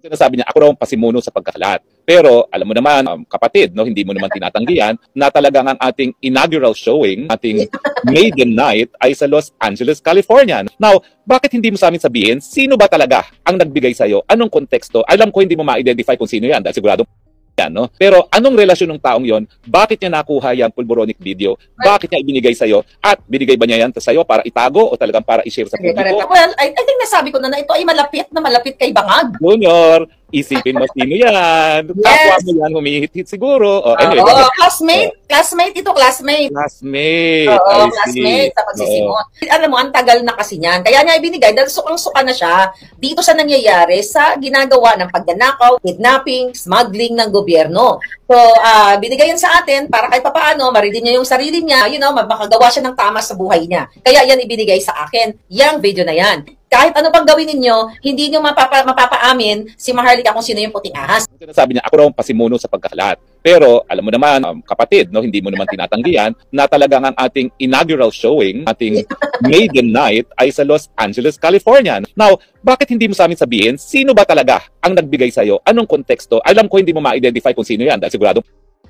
Sinasabi niya, ako raw ang pasimuno sa pagkakalat. Pero alam mo naman, kapatid, no, hindi mo naman tinatanggihan na talagang ang ating inaugural showing, ating maiden night ay sa Los Angeles, California. Now, bakit hindi mo sa amin sabihin, sino ba talaga ang nagbigay sa'yo? Anong konteksto? Alam ko hindi mo ma-identify kung sino yan dahil sigurado yan, no? Pero anong relasyon ng taong yon? Bakit niya nakuha yung pulboronic video? Bakit niya ibinigay sa'yo? At binigay ba niya yan sa'yo para itago o talagang para i-share sa publiko? Well, I think nasabi ko na ito ay malapit kay Bangag. Junior, isipin mo sino yan. Kapwa mo yan, humihit-hit siguro. Anyway, classmate ito. Classmate. Classmate sa pagsisimon. Alam mo, ang tagal na kasi niyan. Kaya niya ibinigay dahil sukang-suka na siya dito sa nangyayari sa ginagawa ng pagdanakaw, kidnapping, smuggling ng gobyerno. So, binigay yan sa atin para kahit papaano, marinig niya yung sarili niya, makagawa siya ng tama sa buhay niya. Kaya yan ibinigay sa akin, yung video na yan. Kahit ano pang gawin ninyo, hindi nyo mapapaamin si Maharlika kung sino yung puting ahas. Sinasabi niya, ako raw ang pasimuno sa pagkakalat. Pero alam mo naman, kapatid, no, hindi mo naman tinatanggihan na talagang ang ating inaugural showing, ating maiden night ay sa Los Angeles, California. Now, bakit hindi mo sa amin sabihin, sino ba talaga ang nagbigay sa'yo? Anong konteksto? Alam ko hindi mo ma-identify kung sino yan dahil sigurado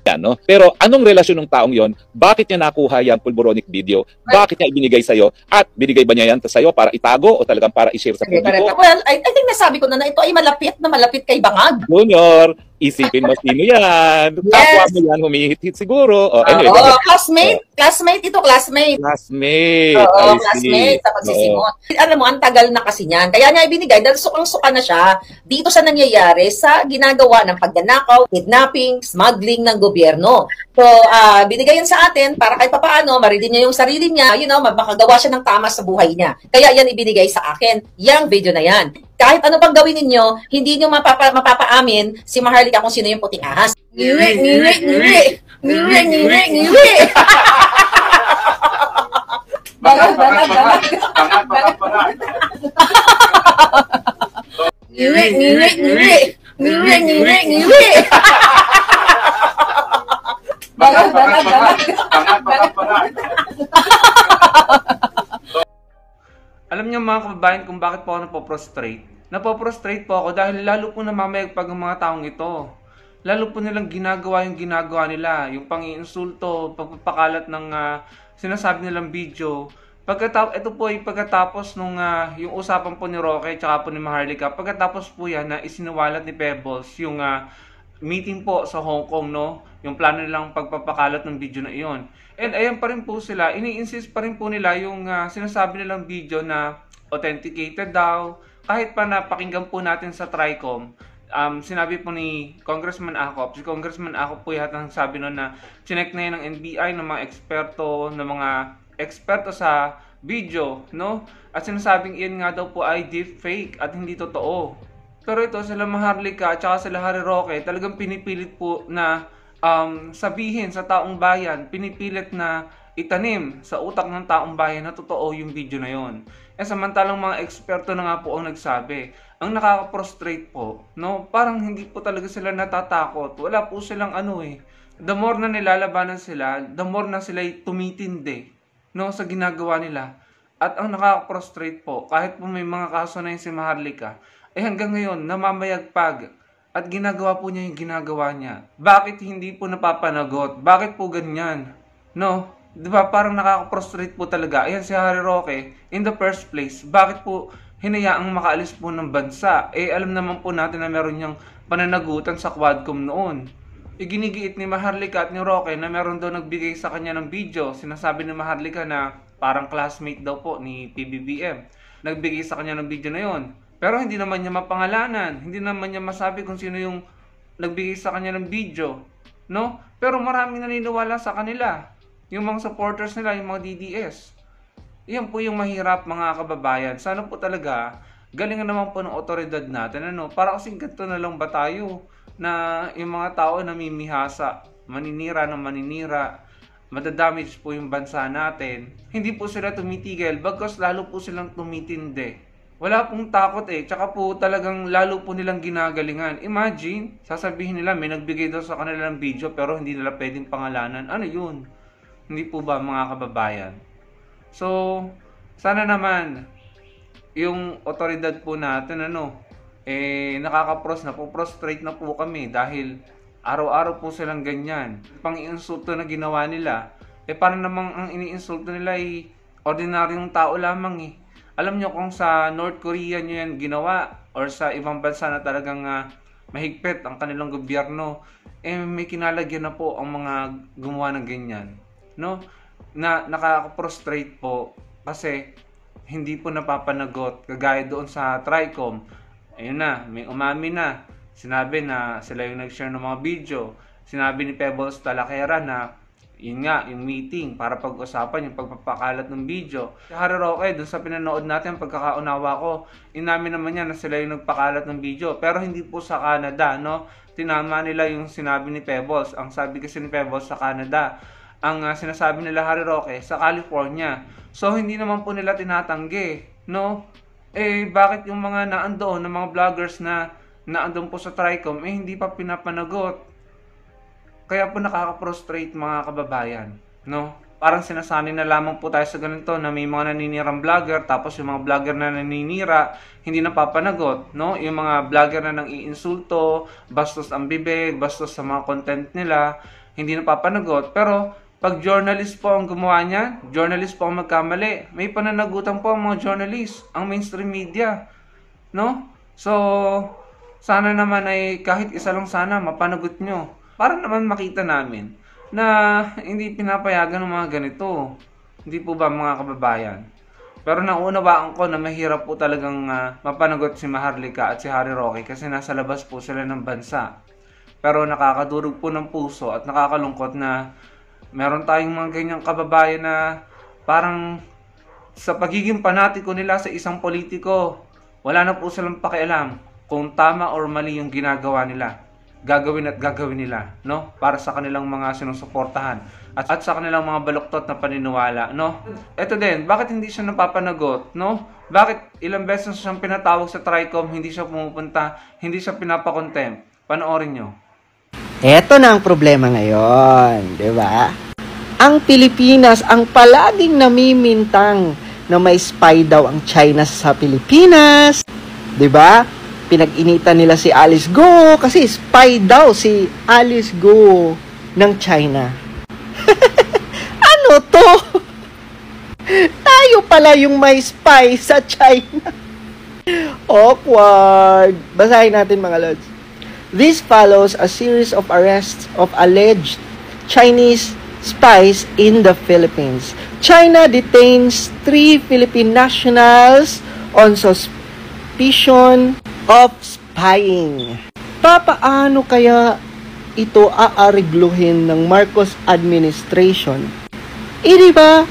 yan, no? Pero anong relasyon ng taong yon? Bakit niya nakuha yung pulboronic video? Bakit niya ibinigay sa'yo? At binigay ba niya yan sa'yo para itago o talagang para i-share sa publiko? Well, I think nasabi ko na ito ay malapit kay Bangag. Junior, isipin mo sino yan. Kapwa mo yan, humihit-hit siguro. Anyway, classmate ito. Classmate. Classmate sa pagsisimon. Alam mo, ang tagal na kasi niyan. Kaya niya ibinigay dahil sukang-suka na siya dito sa nangyayari sa ginagawa ng pagdanakaw, kidnapping, smuggling ng gobyerno. So, binigay yan sa atin para kahit papaano, marinig niya yung sarili niya, makagawa siya ng tama sa buhay niya. Kaya yan ibinigay sa akin, yung video na yan. Kahit ano pang gawin ninyo, hindi nyo mapapaamin si Maharlika kung sino yung puting ahas. Ngiwi. Bangag. Ngiwi. Alam niyo mga kababayan kung bakit po ako napoprostrate? Napoprostrate po ako dahil lalo po namamayagpag ang mga taong ito. Lalo po nilang ginagawa yung ginagawa nila, yung pang-iinsulto, pagpapakalat ng sinasabi nilang video. Ito po ay pagkatapos nung yung usapan po ni Roque at po ni Maharlika, pagkatapos po yan na isiniwalat ni Pebbles yung meeting po sa Hong Kong, no? Yung plano nilang pagpapakalat ng video na iyon. And ayan pa rin po sila, ini-insist pa rin po nila yung sinasabi nilang video na authenticated daw. Kahit pa napakinggan po natin sa TRICOM, sinabi po ni Congressman Acop, si Congressman Acop po yata sabi noon na chinek na yan ng NBI, ng mga eksperto sa video, no? At sinasabing iyan nga daw po ay deepfake at hindi totoo. Pero ito, sila Maharlika at sila Harry Roque, talagang pinipilit po na sabihin sa taong bayan, pinipilit na itanim sa utak ng taong bayan na totoo yung video na yon. Samantalang mga eksperto na nga po ang nagsabi. Ang nakaka-prostrate po, no? Parang hindi po talaga sila natatakot. Wala po silang The more na nilalabanan sila, the more na sila tumitindi, no, sa ginagawa nila. At ang nakaka-prostrate po, kahit po may mga kaso na yung si Maharlika, hanggang ngayon, namamayagpag at ginagawa po niya yung ginagawa niya. Bakit hindi po napapanagot? Bakit po ganyan? No? Diba parang nakaka-prostrate po talaga. Ayan si Harry Roque, in the first place, bakit po hinayaang makaalis po ng bansa? Alam naman po natin na meron niyang pananagutan sa Quadcom noon. Iginigiit ni Maharlika at ni Roque na meron daw nagbigay sa kanya ng video. Sinasabi ni Maharlika na parang classmate daw po ni PBBM. Nagbigay sa kanya ng video na yon. Pero hindi naman niya mapangalanan. Hindi naman niya masabi kung sino yung nagbigay sa kanya ng video. No? Pero maraming naniniwala sa kanila. Yung mga supporters nila, yung mga DDS. Yan po yung mahirap mga kababayan. Sana po talaga, galingan naman po ng otoridad natin. Para kasing ganito na lang ba tayo na yung mga tao namimihasa, maninira ng maninira, madadamage po yung bansa natin. Hindi po sila tumitigil, bagkus lalo po silang tumitindi. Wala pong takot tsaka po talagang lalo po nilang ginagalingan. Imagine, sasabihin nila may nagbigay daw sa kanila ng video pero hindi nila pwedeng pangalanan. Ano yun? Hindi po ba mga kababayan? So, sana naman yung otoridad po natin napoprostrate na po kami dahil araw-araw po silang ganyan. Pang-iinsulto na ginawa nila, para namang ang iniinsulto nila ay ordinaryong tao lamang eh. Alam nyo kung sa North Korea nyo yan ginawa or sa ibang bansa na talagang mahigpit ang kanilang gobyerno, may kinalagyan na po ang mga gumawa ng ganyan. No? Na nakaka-prostrate po kasi hindi po napapanagot. Kagaya doon sa TRICOM, ayun na, may umami na. Sinabi na sila yung nag-share ng mga video. Sinabi ni Pebbles Talakera na yun nga, yung meeting para pag-usapan yung pagpapakalat ng video. Si Harry Roque, dun sa pinanood natin, pagkakaunawa ko, inamin naman niya na sila yung nagpakalat ng video. Pero hindi po sa Canada, no? Tinama nila yung sinabi ni Pebbles. Ang sabi kasi ni Pebbles sa Canada, ang sinasabi nila Harry Roque sa California. So, hindi naman po nila tinatanggi, no? Bakit yung mga naandoon, ng mga vloggers na naandoon po sa TRICOM, hindi pa pinapanagot? Kaya po nakaka-prostrate mga kababayan, no? Parang sinasanay na lamang po tayo sa ganito na may mga naninirang vlogger, tapos yung mga vlogger na naninira, hindi napapanagot, no? Yung mga vlogger na nang iinsulto, bastos ang bibig, bastos sa mga content nila, hindi napapanagot. Pero pag journalist po ang gumawa niya, journalist po ang magkamali, may pananagutan po ang mga journalist, ang mainstream media, no? So, sana naman ay kahit isa lang sana mapanagot nyo. Para naman makita namin na hindi pinapayagan ng mga ganito. Hindi po ba mga kababayan? Pero naunawaan ko na mahirap po talagang mapanagot si Maharlika at si Harry Roque kasi nasa labas po sila ng bansa. Pero nakakadurog po ng puso at nakakalungkot na meron tayong mga ganyang kababayan na parang sa pagiging panatiko nila sa isang politiko, wala na po silang pakialam kung tama or mali yung ginagawa nila. Gagawin at gagawin nila, no? Para sa kanilang mga sinusuportahan at sa kanilang mga baluktot na paniniwala, no? Ito din, bakit hindi siya napapanagot, no? Bakit ilang beses siyang pinatawag sa TRICOM, hindi siya pumupunta, hindi siya pinapakontempt? Panoorin nyo. Ito na ang problema ngayon, di ba? Ang Pilipinas ang palaging namimintang na may spy daw ang China sa Pilipinas, di ba? Pinag-initan nila si Alice Go kasi spy daw si Alice Go ng China. Ano to? Tayo pala yung may spy sa China. Awkward. Basahin natin mga lods. This follows a series of arrests of alleged Chinese spies in the Philippines. China detains 3 Philippine nationals on suspicion of spying. Papaano kaya ito aarigluhin ng Marcos administration? Diba?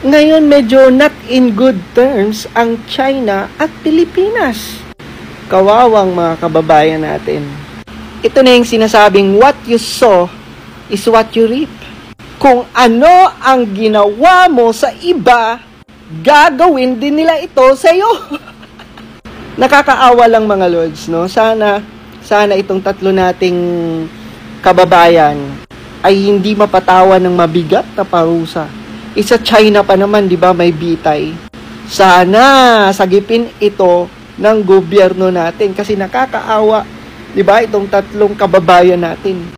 Ngayon medyo not in good terms ang China at Pilipinas. Kawawang mga kababayan natin. Ito na yung sinasabing what you sow is what you reap. Kung ano ang ginawa mo sa iba, gagawin din nila ito sa iyo. Nakakaawa lang mga lords, no? Sana itong tatlo nating kababayan ay hindi mapatawan ng mabigat na parusa. Isa China pa naman, di ba, may bitay. Sana sagipin ito ng gobyerno natin kasi nakakaawa, di ba, itong tatlong kababayan natin.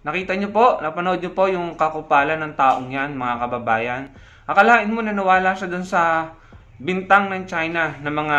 Nakita nyo po, napanood nyo po yung kakupalan ng taong yan, mga kababayan. Akalain mo na nawala siya dun sa bintang ng China na mga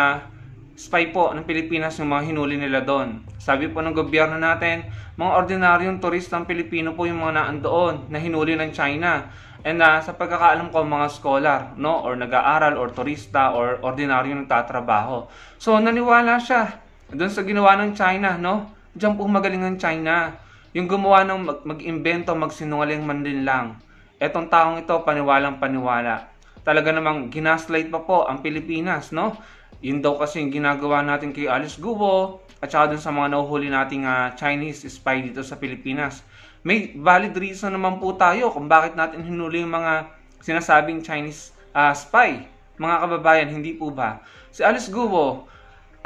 spy po ng Pilipinas yung mga hinuli nila doon. Sabi po ng gobyerno natin, mga ordinaryong turistang Pilipino po yung mga naandoon na hinuli ng China. And sa pagkakaalam ko, mga scholar, no? Or nag-aaral, or turista, or ordinaryong nagtatrabaho. So, naniwala siya doon sa ginawa ng China, no? Diyan po magaling ng China. Yung gumawa ng mag-imbento, magsinungaling man din lang. Etong taong ito, paniwalang-paniwala. Talaga namang ginaslight pa po ang Pilipinas, no? Yun daw kasi yung ginagawa natin kay Alice Guo at saka dun sa mga nahuhuli nating Chinese spy dito sa Pilipinas. May valid reason naman po tayo kung bakit natin hinuli yung mga sinasabing Chinese spy. Mga kababayan, hindi po ba? Si Alice Guo,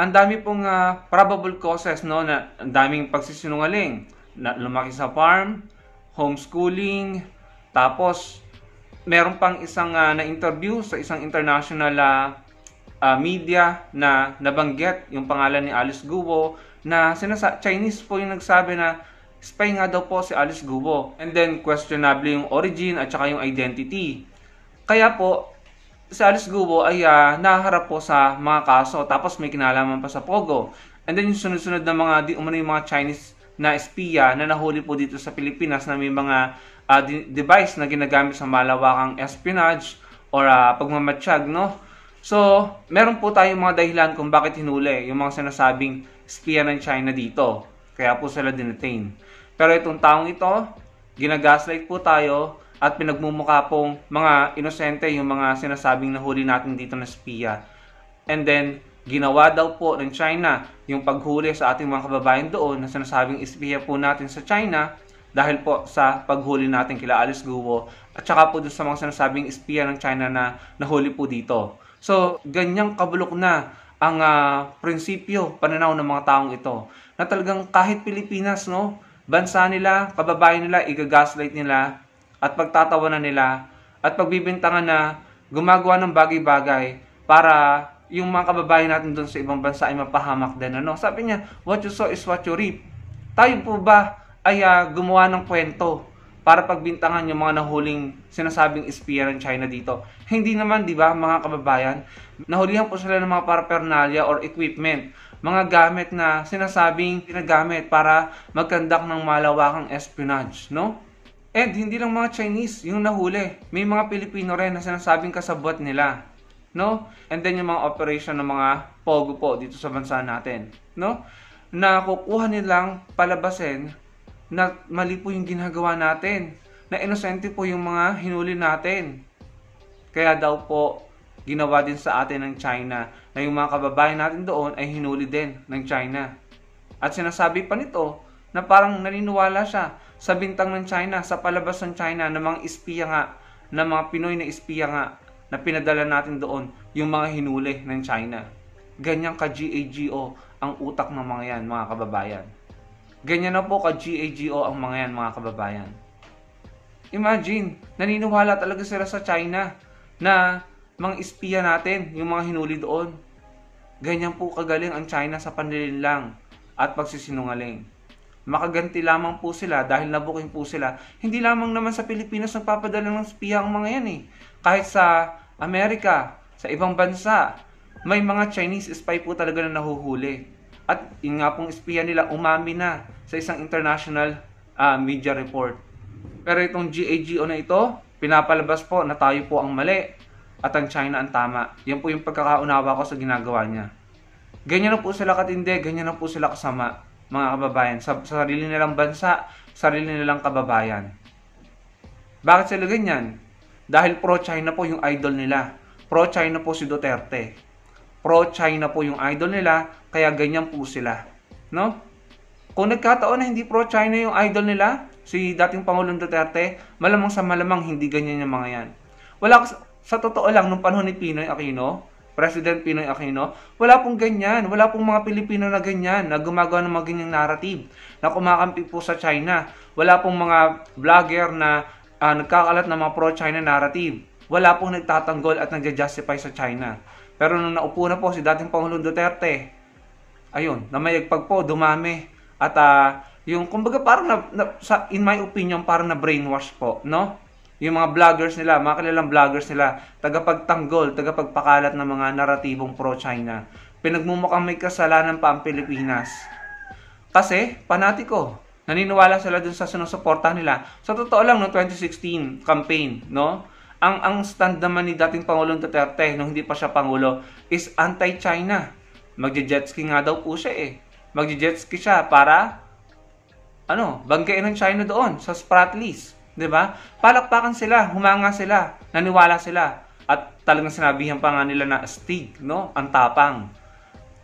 ang dami pong probable causes, no, na ang daming pagsisinungaling. Na lumaki sa farm, homeschooling, tapos meron pang isang na-interview sa isang international media na nabanggit yung pangalan ni Alice Guo, na Chinese po yung nagsabi na spy nga daw po si Alice Guo. And then questionable yung origin at saka yung identity. Kaya po, si Alice Guo ay naharap po sa mga kaso, tapos may kinalaman pa sa Pogo. And then yung sunod-sunod na mga yung mga Chinese na espiya na nahuli po dito sa Pilipinas na may mga device na ginagamit sa malawakang espionage or pagmamatsyag, no? So, meron po tayong mga dahilan kung bakit hinuli yung mga sinasabing espiya ng China dito. Kaya po sila dinetain. Pero itong taong ito, ginagaslight po tayo at pinagmumukha pong mga inosente yung mga sinasabing nahuli natin dito na espiya. And then, ginawa daw po ng China yung paghuli sa ating mga kababayan doon na sinasabing espiya po natin sa China dahil po sa paghuli natin kila Alice Guo at saka po dun sa mga sinasabing espiya ng China na nahuli po dito. So, ganyang kabulok na ang prinsipyo, pananaw ng mga taong ito na talagang kahit Pilipinas, no, bansa nila, kababayan nila, igagaslight nila at pagtatawanan nila at pagbibintangan na gumagawa ng bagay-bagay para yung mga kababayan natin doon sa ibang bansa ay mapahamak din. Ano? Sabi niya, what you sow is what you reap. Tayo po ba ay gumawa ng kwento para pagbintangan yung mga nahuling sinasabing espiya ng China dito? Hindi naman, di ba, mga kababayan? Nahulihan po sila ng mga paraphernalia or equipment, mga gamit na sinasabing ginagamit para magkandak ng malawakang espionage, no? And hindi lang mga Chinese yung nahuli. May mga Pilipino rin na sinasabing kasabwat nila, no? And then yung mga operation ng mga Pogo po dito sa bansa natin, no? Na kukuha nilang palabasin na mali po yung ginagawa natin, na inosente po yung mga hinuli natin. Kaya daw po, ginawa din sa atin ng China na yung mga kababayan natin doon ay hinuli din ng China. At sinasabi pa nito na parang naniniwala siya sa bintang ng China, sa palabas ng China na mga espiya nga, na mga Pinoy na espiya nga, na pinadala natin doon yung mga hinuli ng China. Ganyan ka-GAGO ang utak ng mga yan, mga kababayan. Ganyan na po ka-GAGO ang mga yan, mga kababayan. Imagine, naniniwala talaga sila sa China na mga espiya natin, yung mga hinuli doon. Ganyan po kagaling ang China sa panlilinlang at pagsisinungaling. Makaganti lamang po sila dahil nabuking po sila. Hindi lamang naman sa Pilipinas nagpapadala ng espiya ang mga yan eh. Kahit sa Amerika, sa ibang bansa, may mga Chinese spy po talaga na nahuhuli. At yun nga pong espiya nila, umami na sa isang international media report. Pero itong GAGO na ito, pinapalabas po na tayo po ang mali at ang China ang tama. Yan po yung pagkakaunawa ko sa ginagawa niya. Ganyan na po sila katindi, ganyan na po sila kasama, mga kababayan. Sa sarili nilang bansa, sarili nilang kababayan. Bakit sila ganyan? Dahil pro-China po yung idol nila. Pro-China po si Duterte. Pro-China po yung idol nila, kaya ganyan po sila. No? Kung nagkataon na hindi pro-China yung idol nila, si dating Pangulong Duterte, malamang sa malamang hindi ganyan yung mga yan. Sa totoo lang, nung panahon ni Pinoy Aquino, President Pinoy Aquino, wala pong ganyan. Wala pong mga Pilipino na ganyan, na gumagawa ng mga ganyang narrative, na kumakampi po sa China. Wala pong mga vlogger na nagkakalat ng mga pro-China narrative. Wala pong nagtatanggol at nagja-justify sa China. Pero nung naupo na po si dating Pangulong Duterte, ayun, namayagpag po, dumami. At yung, kumbaga parang, in my opinion, parang na brainwash po, no? Yung mga vloggers nila, mga kilalang vloggers nila, tagapagtanggol, tagapagpakalat ng mga naratibong pro-China. Pinagmumukhang may kasalanan pa ang Pilipinas. Kasi, panatiko. Naniniwala sila dun sa sinusuportahan nila. Sa totoo lang, noong 2016 campaign, no? Ang stand naman ni dating Pangulong Duterte, nung hindi pa siya Pangulo, is anti-China. Magje-jetski nga daw po siya eh. Magje-jetski siya para, banggain ng China doon, sa Spratlys. 'Di ba? Palakpakan sila, humanga sila, naniwala sila. At talagang sinabihan pa nga nila na astig, no? Ang tapang.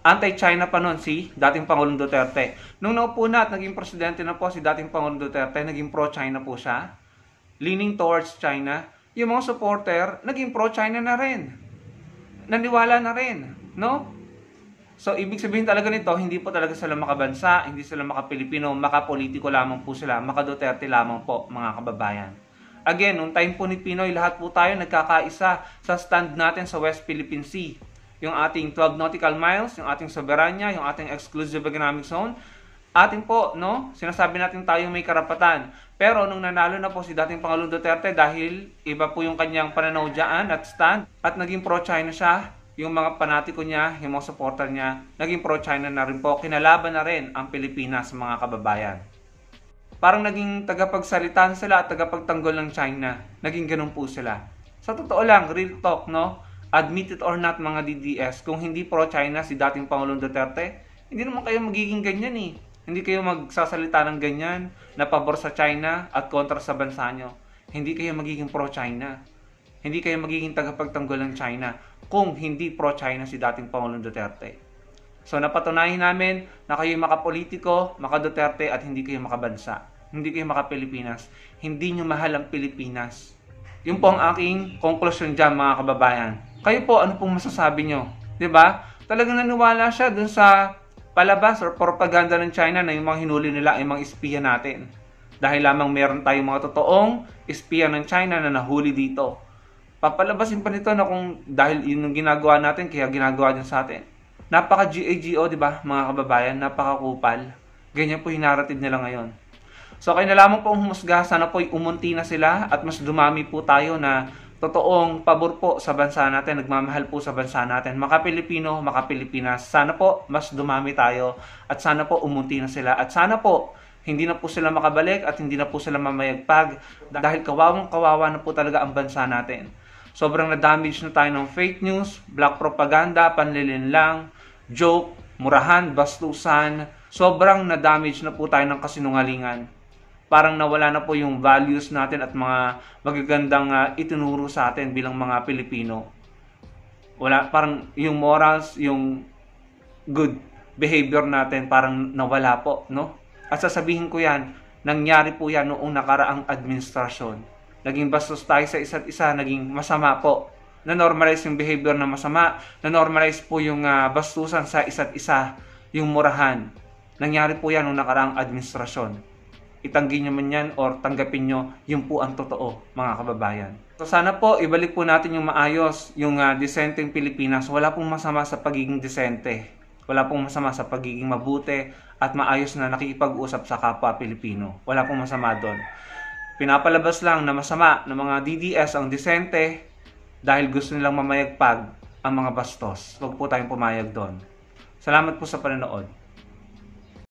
Anti-China pa noon si dating Pangulong Duterte. Nung naupo na at naging presidente na po si dating Pangulong Duterte, naging pro-China po siya. Leaning towards China. Yung mga supporter, naging pro-China na rin. Naniwala na rin, no? So, ibig sabihin talaga nito, hindi po talaga sila makabansa, hindi sila makapilipino, makapolitiko lamang po sila, maka-Duterte lamang po, mga kababayan. Again, nung time po ni Pinoy, lahat po tayo nagkakaisa sa stand natin sa West Philippine Sea. yung ating 12 nautical miles, yung ating soberanya, yung ating exclusive economic zone. Atin po, no? Sinasabi natin tayo may karapatan. Pero nung nanalo na po si dating Pangulong Duterte dahil iba po yung kanyang pananaw dyan at stand at naging pro-China siya, yung mga panatiko niya, yung mga supporter niya, naging pro-China na rin po. Kinalaban na rin ang Pilipinas, mga kababayan. Parang naging tagapagsalitan sila at tagapagtanggol ng China. Naging ganun po sila. Sa totoo lang, real talk, no? Admit it or not, mga DDS, kung hindi pro-China si dating Pangulong Duterte, hindi naman kayo magiging ganyan eh. Hindi kayo magsasalita ng ganyan na pabor sa China at kontra sa bansa nyo. Hindi kayo magiging pro-China. Hindi kayo magiging tagapagtanggol ng China kung hindi pro-China si dating Pangulong Duterte. So napatunayan namin na kayo makapolitiko, maka-Duterte at hindi kayo makabansa. Hindi kayo maka-Pilipinas. Hindi nyo mahal ang Pilipinas. Yun po ang aking konklusyon dyan, mga kababayan. Kayo po, ano pong masasabi nyo? Diba? Talagang naniwala siya dun sa palabas or propaganda ng China na yung mga hinuli nila ay mga espiya natin. Dahil lamang meron tayong mga totoong espiya ng China na nahuli dito. Papalabasin pa nito na kung dahil yun yung ginagawa natin, kaya ginagawa din sa atin. Napaka-GAGO, di ba, mga kababayan? Napaka-kupal. Ganyan po yung narrative nila ngayon. So, kayo na lamang po humusga. Sana po umunti na sila at mas dumami po tayo na totoong pabor po sa bansa natin, nagmamahal po sa bansa natin, maka-Pilipino, maka-Pilipinas. Sana po mas dumami tayo at sana po umunti na sila at sana po hindi na po sila makabalik at hindi na po sila mamayagpag dahil kawawang-kawawa na po talaga ang bansa natin. Sobrang na-damage na tayo ng fake news, black propaganda, panlilinlang, joke, murahan, bastusan. Sobrang na-damage na po tayo ng kasinungalingan. Parang nawala na po yung values natin at mga magagandang itinuro sa atin bilang mga Pilipino. Wala, parang yung morals, yung good behavior natin parang nawala po, no? At sasabihin ko yan, nangyari po yan noong nakaraang administrasyon. Naging bastos tayo sa isa't isa, naging masama po. Na-normalize yung behavior na masama, na-normalize po yung bastusan sa isa't isa, yung murahan. Nangyari po yan noong nakaraang administrasyon. Itanggi nyo man yan or tanggapin nyo, yun po ang totoo, mga kababayan. So sana po, ibalik po natin yung maayos, yung disenteng Pilipinas. Wala pong masama sa pagiging disente. Wala pong masama sa pagiging mabuti at maayos na nakikipag-usap sa kapwa Pilipino. Wala pong masama doon. Pinapalabas lang na masama ng mga DDS ang disente dahil gusto nilang mamayagpag ang mga bastos. Huwag po tayong pumayag doon. Salamat po sa panonood.